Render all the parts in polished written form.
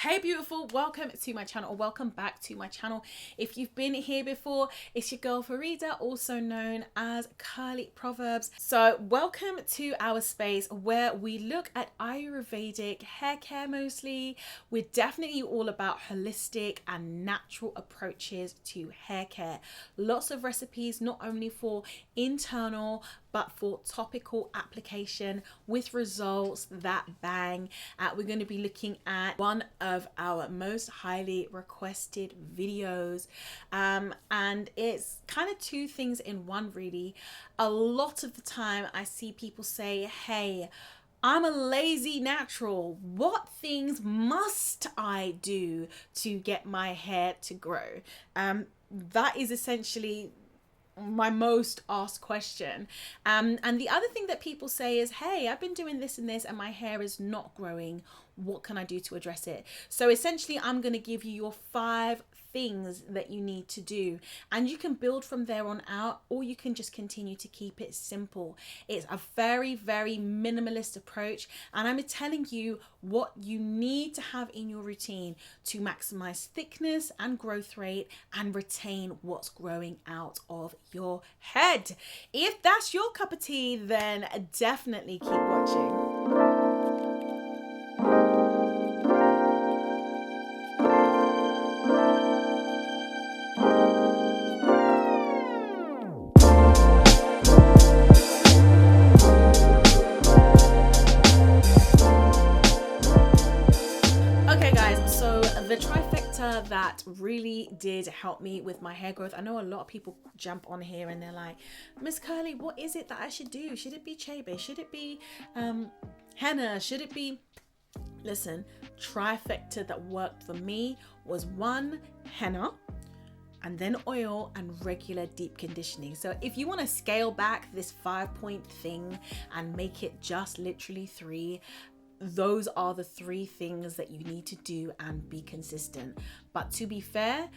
Hey beautiful, welcome to my channel, or welcome back to my channel. If you've been here before, it's your girl Farida, also known as Curly Proverbs. So welcome to our space where we look at Ayurvedic hair care mostly. We're definitely all about holistic and natural approaches to hair care. Lots of recipes, not only for internal but for topical application with results that bang. We're going to be looking at one of our most highly requested videos, and it's kind of two things in one really. A lot of the time I see people say, hey, I'm a lazy natural. What things must I do to get my hair to grow? That is essentially my most asked question. And the other thing that people say is, hey, I've been doing this and this and my hair is not growing. What can I do to address it? So essentially, I'm going to give you your 5 things that you need to do, and you can build from there on out, or you can just continue to keep it simple. It's a very, very minimalist approach, and I'm telling you what you need to have in your routine to maximize thickness and growth rate and retain what's growing out of your head. If that's your cup of tea, then definitely keep watching. The trifecta that really did help me with my hair growth. I know a lot of people jump on here and they're like, Miss Curly, what is it that I should do? Should it be chebe? Should it be henna? Should it be... Listen, trifecta that worked for me was 1, henna, and then oil and regular deep conditioning. So if you want to scale back this 5-point thing and make it just literally 3, those are the 3 things that you need to do and be consistent. But to be fair,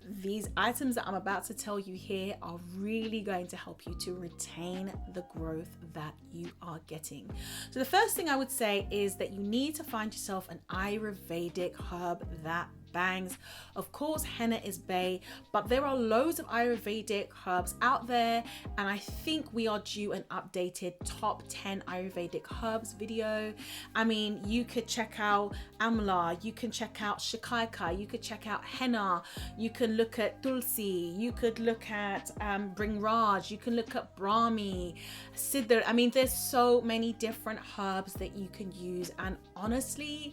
these items that I'm about to tell you here are really going to help you to retain the growth that you are getting. So the first thing I would say is that you need to find yourself an Ayurvedic herb that bangs. Of course, henna is bae, but there are loads of Ayurvedic herbs out there, and I think we are due an updated top 10 Ayurvedic herbs video. I mean, you could check out amla, you can check out shikaika, you could check out henna, you can look at tulsi, you could look at bringraj, you can look at brahmi, siddhar. I mean, there's so many different herbs that you can use, and honestly,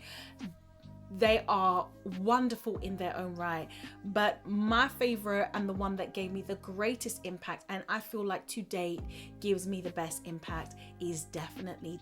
they are wonderful in their own right. But my favorite, and the one that gave me the greatest impact, and I feel like to date gives me the best impact, is definitely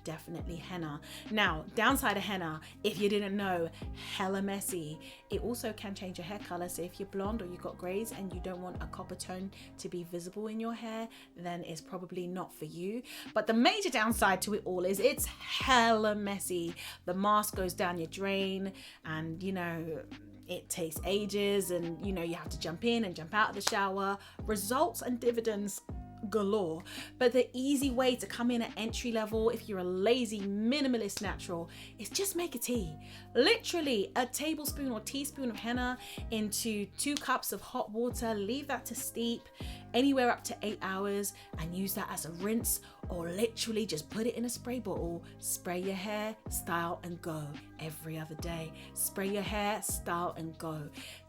henna. Now, downside of henna, if you didn't know, hella messy. It also can change your hair color. So if you're blonde or you've got grays and you don't want a copper tone to be visible in your hair, then it's probably not for you. But the major downside to it all is it's hella messy. The mask goes down your drain, and you know, it takes ages, and you know, you have to jump in and jump out of the shower. Results and dividends galore. But the easy way to come in at entry level, if you're a lazy minimalist natural, is just make a tea. Literally a tablespoon or teaspoon of henna into 2 cups of hot water, leave that to steep anywhere up to 8 hours, and use that as a rinse, or literally just put it in a spray bottle, spray your hair, style and go every other day. Spray your hair, style and go.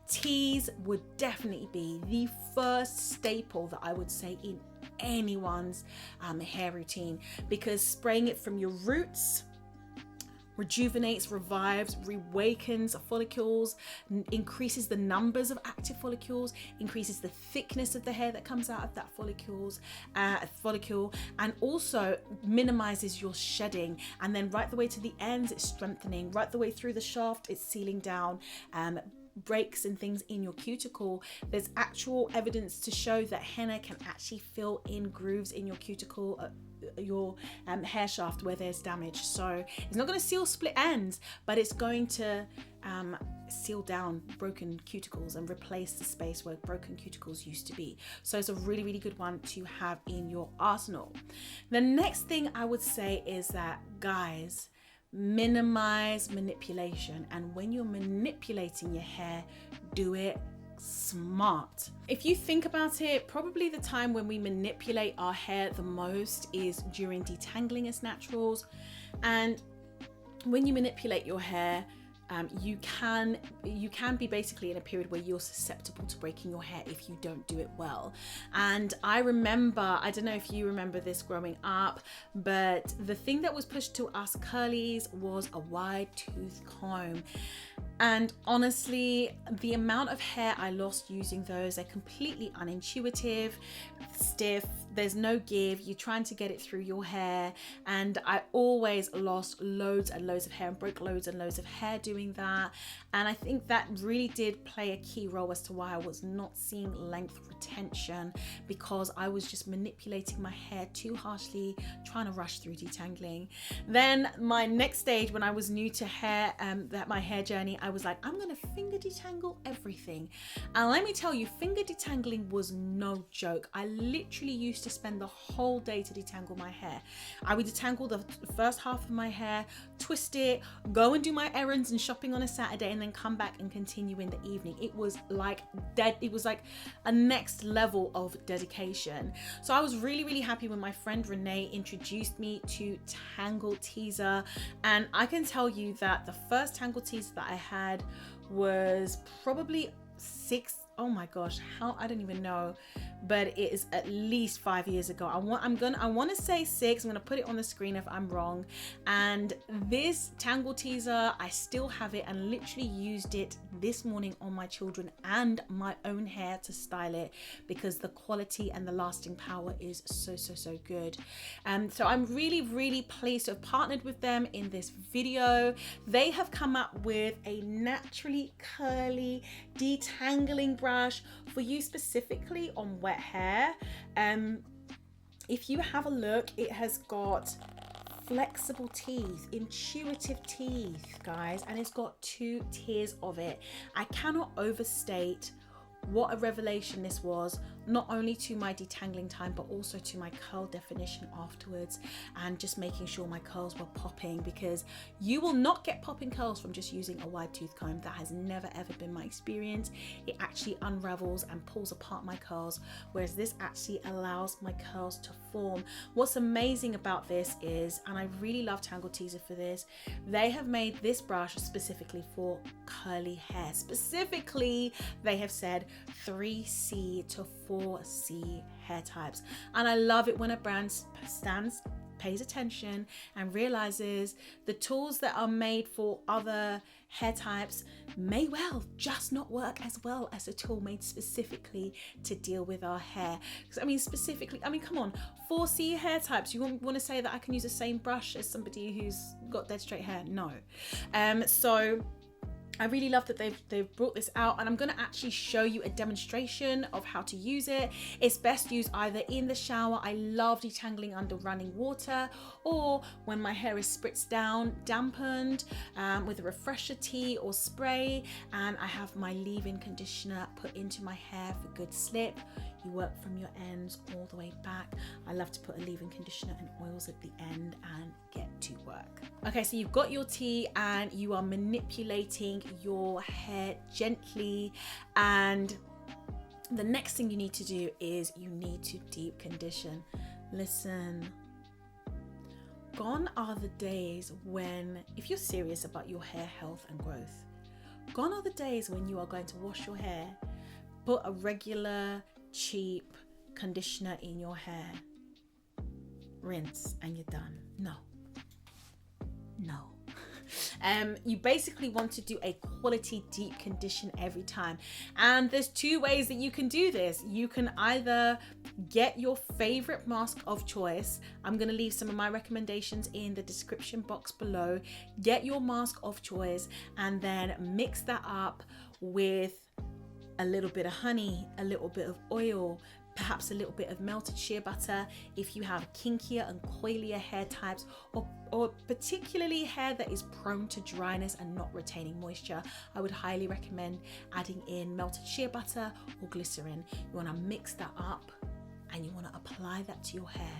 Teas would definitely be the first staple that I would say in anyone's hair routine, because spraying it from your roots rejuvenates, revives, rewakens follicles, increases the numbers of active follicles, increases the thickness of the hair that comes out of that follicle, and also minimizes your shedding. And then right the way to the ends, it's strengthening. Right the way through the shaft, it's sealing down breaks and things in your cuticle. There's actual evidence to show that henna can actually fill in grooves in your cuticle, your hair shaft where there's damage. So it's not going to seal split ends, but it's going to seal down broken cuticles and replace the space where broken cuticles used to be. So it's a really, really good one to have in your arsenal. The next thing I would say is that, guys, minimize manipulation. And when you're manipulating your hair, do it smart. If you think about it, probably the time when we manipulate our hair the most is during detangling as naturals. And when you manipulate your hair, you can be basically in a period where you're susceptible to breaking your hair if you don't do it well. And I remember, I don't know if you remember this growing up, but the thing that was pushed to us curlies was a wide tooth comb. And honestly, the amount of hair I lost using those, they're completely unintuitive, stiff, there's no give, you're trying to get it through your hair. And I always lost loads and loads of hair and broke loads and loads of hair doing that. And I think that really did play a key role as to why I was not seeing length retention, because I was just manipulating my hair too harshly, trying to rush through detangling. Then my next stage, when I was new to hair, my hair journey, I was like, I'm gonna finger detangle everything. And let me tell you, finger detangling was no joke. I literally used to spend the whole day to detangle my hair. I would detangle the first half of my hair, twist it, go and do my errands and shopping on a Saturday, and then come back and continue in the evening. It was like it was like a next level of dedication. So I was really, really happy when my friend Renee introduced me to Tangle Teaser. And I can tell you that the first Tangle Teaser that I had was probably oh my gosh, I don't even know, but it is at least 5 years ago. I want to say 6. I'm gonna put it on the screen if I'm wrong. And this Tangle Teaser, I still have it and literally used it this morning on my children and my own hair to style it, because the quality and the lasting power is so good. So I'm really, really pleased to have partnered with them in this video. They have come up with a naturally curly detangling brush for you specifically on wet hair. If you have a look, it has got flexible teeth, intuitive teeth, guys, and it's got 2 tiers of it. I cannot overstate what a revelation this was, not only to my detangling time, but also to my curl definition afterwards, and just making sure my curls were popping, because you will not get popping curls from just using a wide tooth comb. That has never ever been my experience. It actually unravels and pulls apart my curls, whereas this actually allows my curls to form. What's amazing about this is, and I really love Tangle Teaser for this, they have made this brush specifically for curly hair. Specifically, they have said 3C to 4C hair types. And I love it when a brand pays attention and realizes the tools that are made for other hair types may well just not work as well as a tool made specifically to deal with our hair. Because I mean, come on, 4C hair types, you want to say that I can use the same brush as somebody who's got dead straight hair? No. So I really love that they've brought this out, and I'm going to actually show you a demonstration of how to use it. It's best used either in the shower. I love detangling under running water, or when my hair is spritzed down, dampened, with a refresher tea or spray, and I have my leave-in conditioner put into my hair for good slip. You work from your ends all the way back. I love to put a leave-in conditioner and oils at the end and get to work. Okay, so you've got your tea and you are manipulating your hair gently, and the next thing you need to do is you need to deep condition. Listen, gone are the days when, if you're serious about your hair health and growth, gone are the days when you are going to wash your hair, put a regular cheap conditioner in your hair, rinse, and you're done. No. You basically want to do a quality deep condition every time, and there's 2 ways that you can do this. You can either get your favorite mask of choice. I'm going to leave some of my recommendations in the description box below. Get your mask of choice and then mix that up with a little bit of honey, a little bit of oil, perhaps a little bit of melted shea butter. If you have kinkier and coilier hair types, or particularly hair that is prone to dryness and not retaining moisture, I would highly recommend adding in melted shea butter or glycerin. You want to mix that up and you want to apply that to your hair.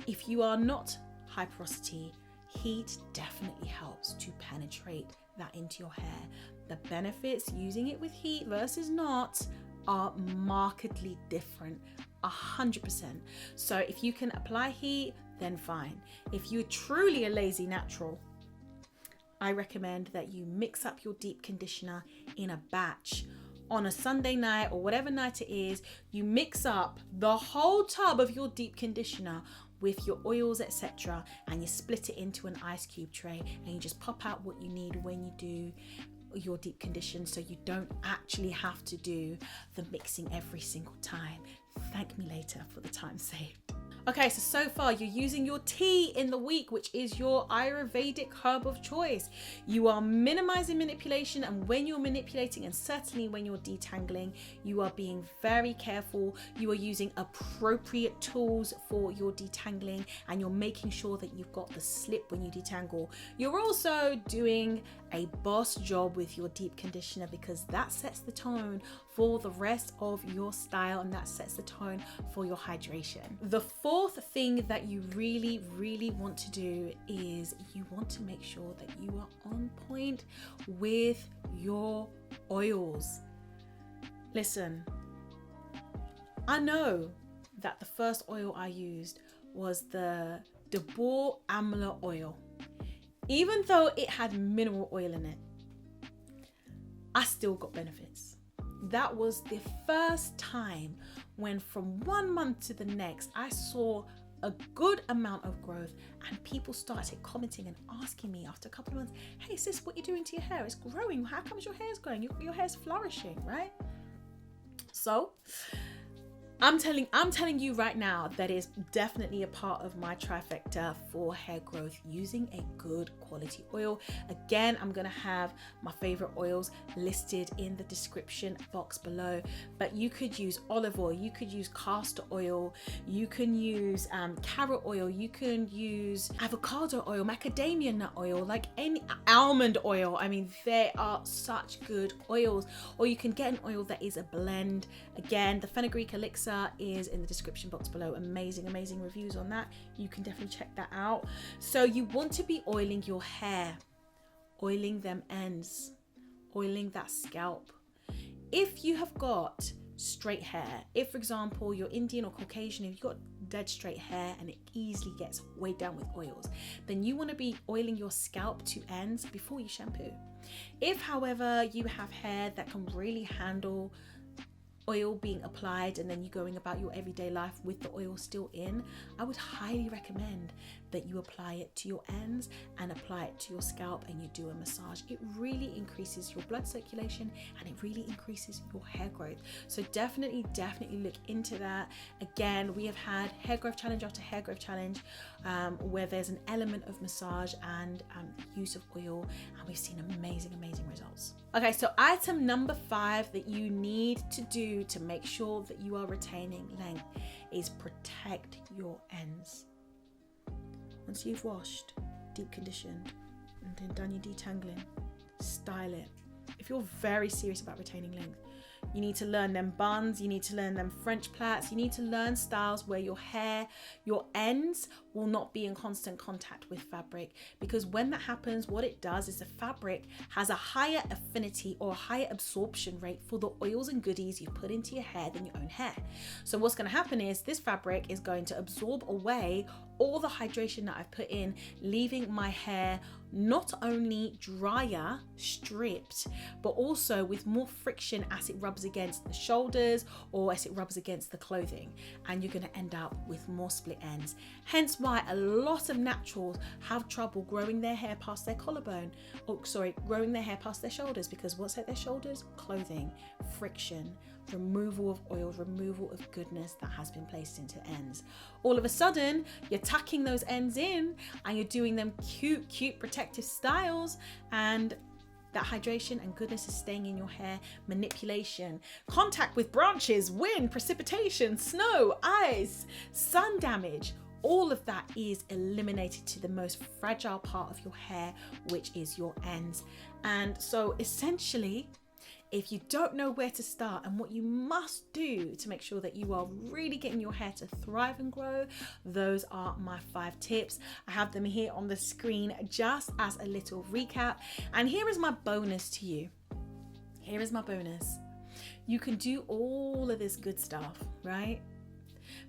If you are not high porosity, heat definitely helps to penetrate that into your hair. The benefits using it with heat versus not are markedly different, 100%. So if you can apply heat, then fine. If you're truly a lazy natural, I recommend that you mix up your deep conditioner in a batch. On a Sunday night or whatever night it is, you mix up the whole tub of your deep conditioner with your oils, etc., and you split it into an ice cube tray, and you just pop out what you need when you do your deep condition, so you don't actually have to do the mixing every single time. Thank me later for the time saved. Okay, so far you're using your tea in the week, which is your Ayurvedic herb of choice. You are minimizing manipulation, and when you're manipulating, and certainly when you're detangling, you are being very careful. You are using appropriate tools for your detangling, and you're making sure that you've got the slip when you detangle. You're also doing a boss job with your deep conditioner, because that sets the tone for the rest of your style, and that sets the tone for your hydration. The fourth thing that you really want to do is you want to make sure that you are on point with your oils. Listen, I know that the first oil I used was the Dabur Amla oil. Even though it had mineral oil in it, I still got benefits. That was the first time when from 1 month to the next, I saw a good amount of growth, and people started commenting and asking me after a couple of months, hey sis, what are you doing to your hair? It's growing. How comes your hair's growing? Your hair's flourishing, right? So I'm telling you right now, that is definitely a part of my trifecta for hair growth, using a good quality oil. Again, I'm gonna have my favorite oils listed in the description box below, but you could use olive oil, you could use castor oil, you can use carrot oil, you can use avocado oil, macadamia nut oil, like any almond oil. I mean, there are such good oils. Or you can get an oil that is a blend. Again, the fenugreek elixir is in the description box below. Amazing reviews on that. You can definitely check that out. So you want to be oiling your hair, oiling them ends, oiling that scalp. If you have got straight hair, if for example you're Indian or Caucasian, if you've got dead straight hair and it easily gets weighed down with oils, then you want to be oiling your scalp to ends before you shampoo. If however you have hair that can really handle oil being applied and then you going about your everyday life with the oil still in, I would highly recommend that you apply it to your ends and apply it to your scalp, and you do a massage. It really increases your blood circulation and it really increases your hair growth. So definitely look into that. Again, we have had hair growth challenge after hair growth challenge where there's an element of massage and use of oil, and we've seen amazing results. Okay, so item number 5 that you need to do to make sure that you are retaining length is protect your ends. Once you've washed, deep conditioned, and then done your detangling, style it. If you're very serious about retaining length, you need to learn them buns, you need to learn them French plaits, you need to learn styles where your hair, your ends will not be in constant contact with fabric, because when that happens, what it does is the fabric has a higher affinity or a higher absorption rate for the oils and goodies you put into your hair than your own hair. So what's going to happen is this fabric is going to absorb away all the hydration that I've put in, leaving my hair not only drier, stripped, but also with more friction as it rubs against the shoulders or as it rubs against the clothing, and you're going to end up with more split ends. Hence why a lot of naturals have trouble growing their hair past their collarbone, growing their hair past their shoulders, because what's at their shoulders? Clothing, friction, removal of oil, removal of goodness that has been placed into ends. All of a sudden, you're tucking those ends in and you're doing them cute protective styles, and that hydration and goodness is staying in your hair. Manipulation, contact with branches, wind, precipitation, snow, ice, sun damage, all of that is eliminated to the most fragile part of your hair, which is your ends. And so essentially, If you don't know where to start and what you must do to make sure that you are really getting your hair to thrive and grow, those are my 5 tips. I have them here on the screen just as a little recap. And here is my bonus to you. Here is my bonus. You can do all of this good stuff, right?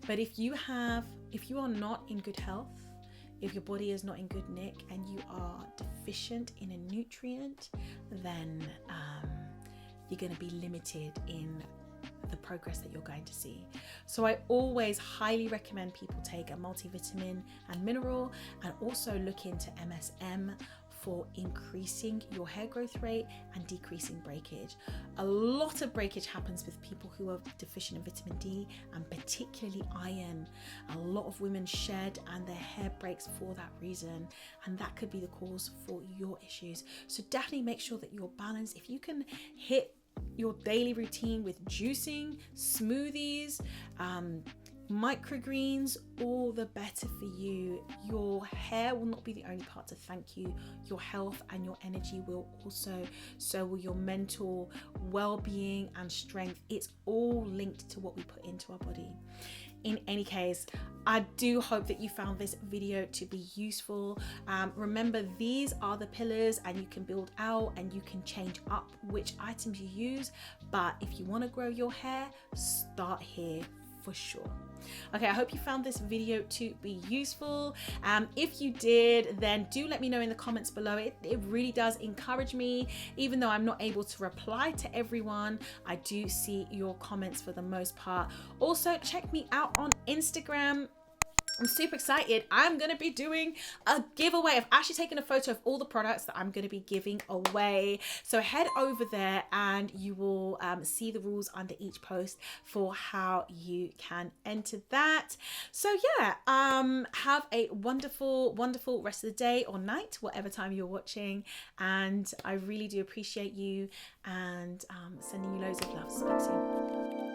But if you are not in good health, if your body is not in good nick and you are deficient in a nutrient, then you're going to be limited in the progress that you're going to see. So I always highly recommend people take a multivitamin and mineral, and also look into MSM for increasing your hair growth rate and decreasing breakage. A lot of breakage happens with people who are deficient in vitamin D and particularly iron. A lot of women shed and their hair breaks for that reason, and that could be the cause for your issues. So definitely make sure that you're balanced. If you can hit your daily routine with juicing, smoothies, microgreens, all the better for you. Your hair will not be the only part to thank you. Your health and your energy will also, so will your mental well-being and strength. It's all linked to what we put into our body. In any case, I do hope that you found this video to be useful. Remember, these are the pillars, and you can build out and you can change up which items you use. But if you want to grow your hair, start here for sure. Okay, I hope you found this video to be useful. If you did, then do let me know in the comments below. It really does encourage me. Even though I'm not able to reply to everyone, I do see your comments for the most part. Also, check me out on Instagram. I'm super excited. I'm going to be doing a giveaway. I've actually taken a photo of all the products that I'm going to be giving away. So head over there and you will see the rules under each post for how you can enter that. So yeah, have a wonderful, wonderful rest of the day or night, whatever time you're watching. And I really do appreciate you, and sending you loads of love. Speak soon.